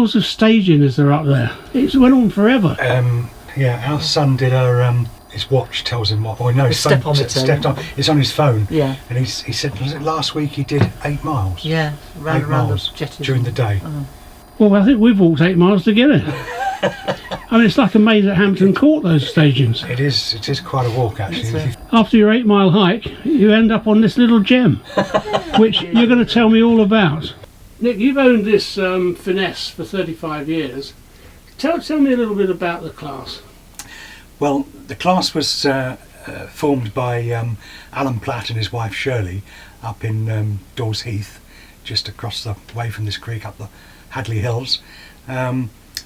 miles of staging is there up there? It went on forever. Yeah, our son did his watch tells him what. Oh no, his son stepped on. It's on his phone. Yeah. And he said, was it last week he did 8 miles? Yeah, around the jetty during the day. Well, I think we've walked 8 miles together. I mean, it's like a maze at Hampton Court, those stagings. It is quite a walk, actually. After your 8-mile hike, you end up on this little gem, which you're going to tell me all about. Nick, you've owned this Finesse for 35 years. Tell me a little bit about the class. Well, the class was formed by Alan Platt and his wife Shirley up in Dawes Heath, just across the way from this creek up the Hadley Hills.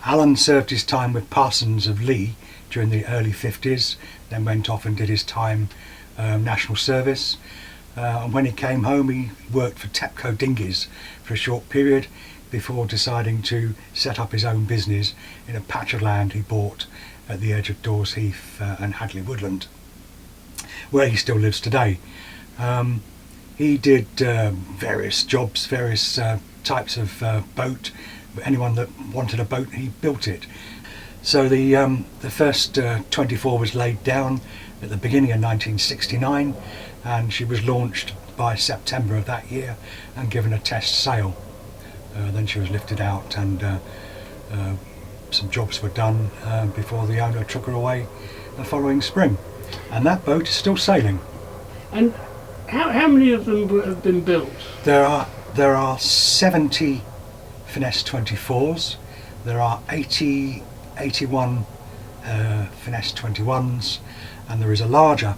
Alan served his time with Parsons of Lee during the early 50s, then went off and did his time national service. And when he came home, he worked for Tepco Dinghies for a short period before deciding to set up his own business in a patch of land he bought at the edge of Dawes Heath and Hadley Woodland, where he still lives today. He did various jobs, various types of boat. Anyone that wanted a boat, he built it. So the first 24 was laid down at the beginning of 1969, and she was launched by September of that year and given a test sail. Then she was lifted out, and some jobs were done before the owner took her away the following spring. And that boat is still sailing. And how many of them have been built? There are 70 Finesse 24s. There are 81 Finesse 21s, and there is a larger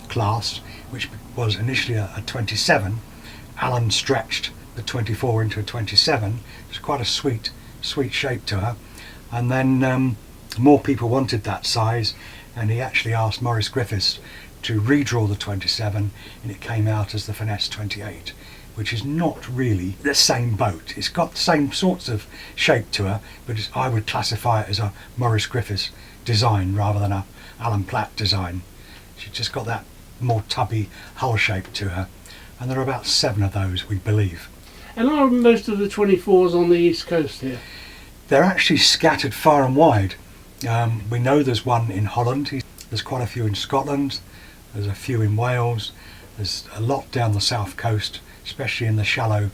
class which was initially a 27. Alan stretched the 24 into a 27. It's quite a sweet shape to her. And then more people wanted that size, and he actually asked Maurice Griffiths to redraw the 27, and it came out as the Finesse 28, which is not really the same boat. It's got the same sorts of shape to her, but I would classify it as a Maurice Griffiths design rather than a Alan Platt design. She's just got that more tubby hull shape to her, and there are about 7 of those, we believe. And are most of the 24s on the east coast here? They're actually scattered far and wide. We know there's one in Holland, there's quite a few in Scotland, there's a few in Wales, there's a lot down the south coast, especially in the shallow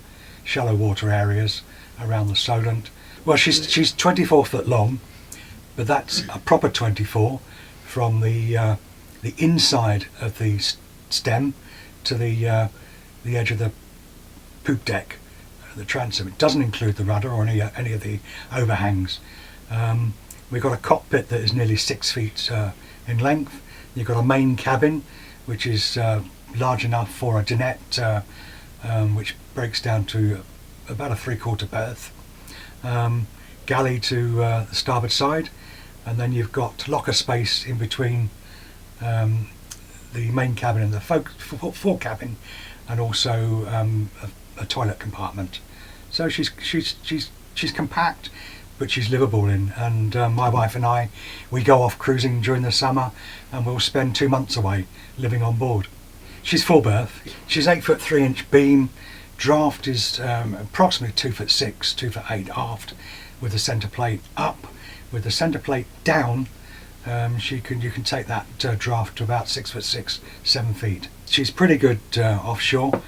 water areas around the Solent. Well, she's 24 foot long, but that's a proper 24 from the inside of the stem to the edge of the poop deck, the transom. It doesn't include the rudder or any of the overhangs. We've got a cockpit that is nearly 6 feet in length. You've got a main cabin which is large enough for a dinette, which breaks down to about a 3/4 berth. Galley to the starboard side, and then you've got locker space in between the main cabin and the fore cabin, and also a toilet compartment. So she's compact, but she's livable in. And my wife and I, we go off cruising during the summer, and we'll spend 2 months away living on board. She's full berth. She's 8 foot 3 inch beam. Draft is approximately 2 foot 6, 2 foot 8 aft, with the centre plate up. With the centre plate down, you can take that draft to about 6 foot 6, 7 feet. She's pretty good offshore.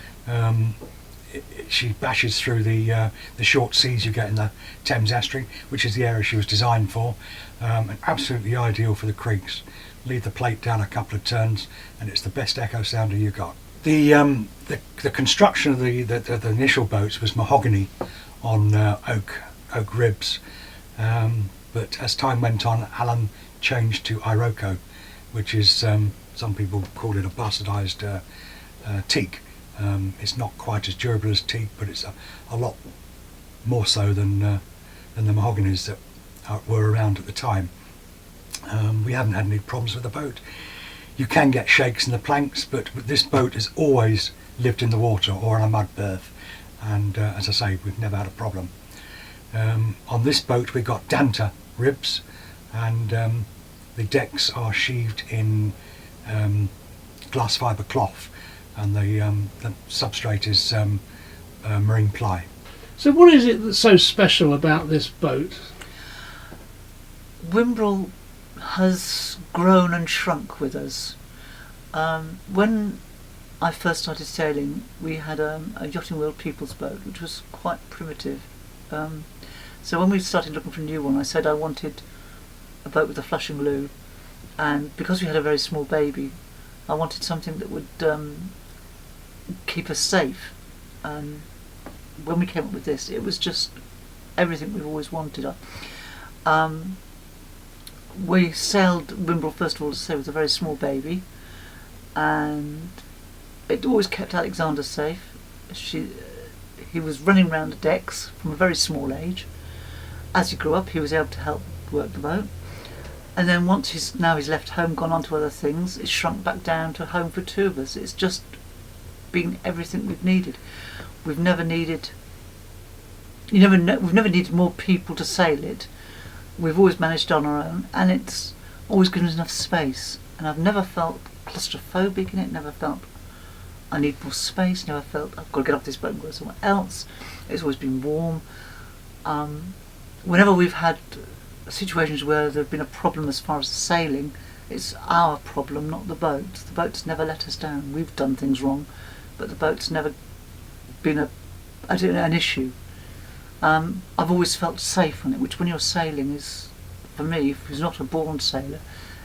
She bashes through the short seas you get in the Thames estuary, which is the area she was designed for, and absolutely ideal for the creeks. Leave the plate down a couple of turns, and it's the best echo sounder you got. The construction of the initial boats was mahogany on oak ribs, but as time went on, Alan changed to Iroko, which is some people call it a bastardised teak. It's not quite as durable as teak, but it's a lot more so than the mahoganies that were around at the time. We haven't had any problems with the boat. You can get shakes in the planks, but this boat has always lived in the water or on a mud berth, and as I say, we've never had a problem. On this boat we got Danta ribs, and the decks are sheathed in glass fibre cloth, and the substrate is marine ply. So what is it that's so special about this boat? Wimbrel has grown and shrunk with us. When I first started sailing, we had a yachting wheel people's boat, which was quite primitive. So when we started looking for a new one, I said I wanted a boat with a flushing loo, and because we had a very small baby, I wanted something that would keep us safe. And when we came up with this, it was just everything we've always wanted. We sailed Wimbrel, first of all, to say, with a very small baby, and it always kept Alexander safe. He was running around the decks from a very small age. As he grew up, he was able to help work the boat, and then once he's left home, gone on to other things, it's shrunk back down to a home for two of us. It's just been everything we've needed. We've never needed more people to sail it. We've always managed on our own, and it's always given us enough space. And I've never felt claustrophobic in it, never felt I need more space, never felt I've got to get off this boat and go somewhere else. It's always been warm. Whenever we've had situations where there have been a problem as far as sailing, it's our problem, not the boat. The boat's never let us down. We've done things wrong, but the boat's never been an issue. I've always felt safe on it, which when you're sailing is, for me, who's not a born sailor,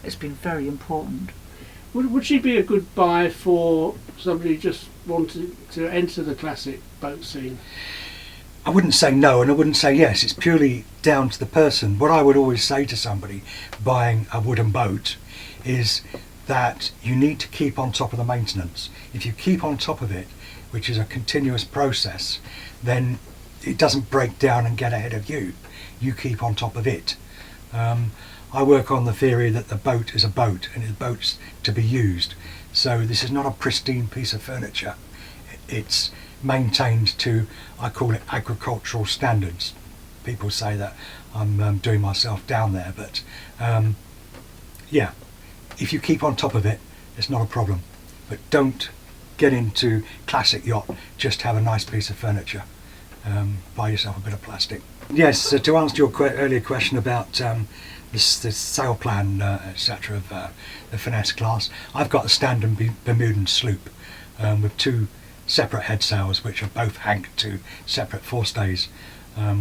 it's been very important. Would she be a good buy for somebody who just wanted to enter the classic boat scene? I wouldn't say no and I wouldn't say yes. It's purely down to the person. What I would always say to somebody buying a wooden boat is that you need to keep on top of the maintenance. If you keep on top of it, which is a continuous process, then it doesn't break down and get ahead of you. You keep on top of it. I work on the theory that the boat is a boat and the boat's to be used. So this is not a pristine piece of furniture. It's maintained to, I call it, agricultural standards. People say that I'm doing myself down there, but yeah, if you keep on top of it, it's not a problem. But don't get into classic yacht, just have a nice piece of furniture. Buy yourself a bit of plastic. Yes, so to answer your earlier question about this sail plan, etc. of the Finesse class, I've got a standard Bermudan sloop with two separate head sails, which are both anchored to separate forestays,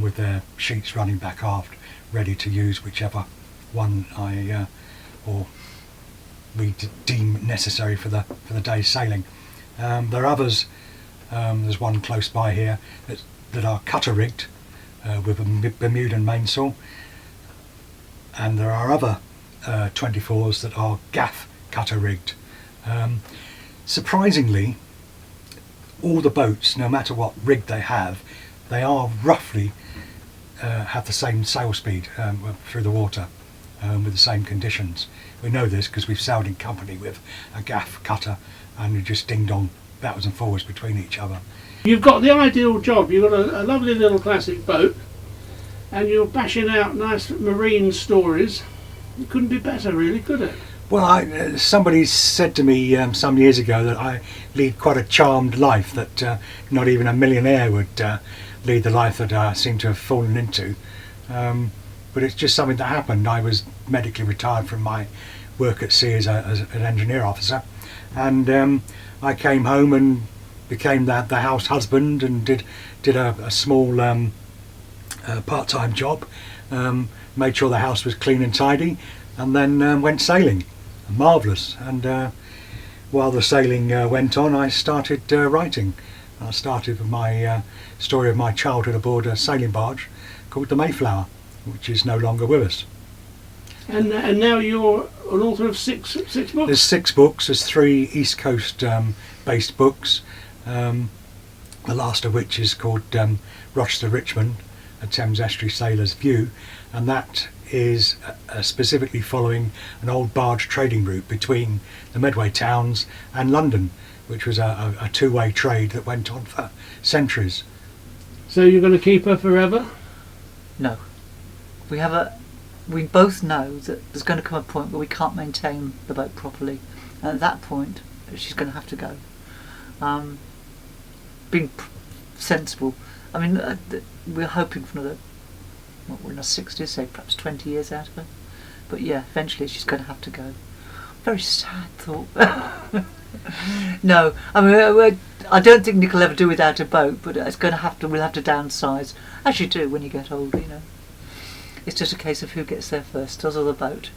with their sheets running back aft, ready to use whichever one I or we deem necessary for the day's sailing. There are others. There's one close by here that are cutter rigged with a Bermudan mainsail, and there are other 24s that are gaff cutter rigged. Surprisingly, all the boats, no matter what rig they are roughly have the same sail speed through the water with the same conditions. We know this because we've sailed in company with a gaff cutter and we just ding dong backwards and forwards between each other. You've got the ideal job. You've got a lovely little classic boat and you're bashing out nice marine stories. It couldn't be better, really, could it? Well, somebody said to me some years ago that I lead quite a charmed life, that not even a millionaire would lead the life that I seem to have fallen into. But it's just something that happened. I was medically retired from my work at sea as an engineer officer, and I came home and became the house husband and did a small part-time job, made sure the house was clean and tidy, and then went sailing. Marvellous. And while the sailing went on, I started writing. I started with my story of my childhood aboard a sailing barge called the Mayflower, which is no longer with us. And now you're an author of six books? There's 6 books. There's 3 East Coast based books, the last of which is called Rochester Richmond, A Thames Estuary Sailor's View, and that is specifically following an old barge trading route between the Medway towns and London, which was a two-way trade that went on for centuries. So you're going to keep her forever? No. We both know that there's going to come a point where we can't maintain the boat properly, and at that point she's going to have to go. Being sensible, I mean, we're hoping for another, we're in our 60s, say perhaps 20 years out of her. But yeah, eventually she's going to have to go. Very sad thought. No, I mean, I don't think Nick will ever do without a boat, but we'll have to downsize, as you do when you get older, you know. It's just a case of who gets there first, us or the boat.